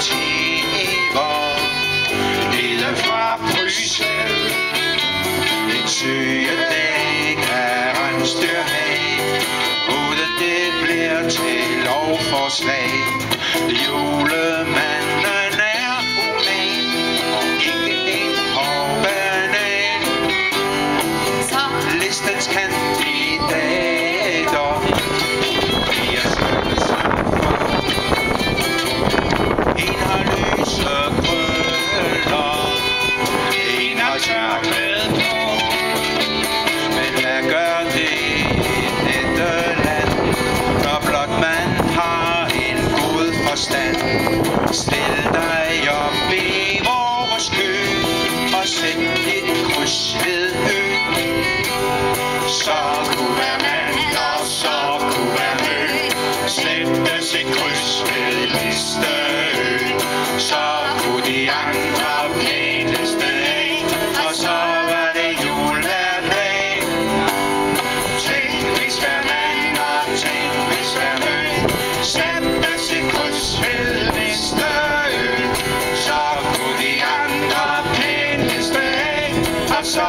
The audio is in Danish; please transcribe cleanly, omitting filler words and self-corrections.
motiver nede fra Bruxelles. En sygedag kan rensdyr have, uden det bliver til lovforslag. Julemanden er human og ikke en hårdbanan. Så listens kandidater bliver sat sammen for. En har lyse krøller, en har tørklæde på. Men hvad gør det i dette land, når blot man har en god forstand? Stil dig op i vores kø og sæt dit kryds ved Ø. Så kunne være mand og så kunne være mø. Sættes et kryds ved Listeø. Så kunne de andre pæneste af, og så var det jul hver dag. Tænk hvis hver mand og tænk hvis hver mø. Sættes et kryds ved Listeø. Så kunne de andre pæneste af, og så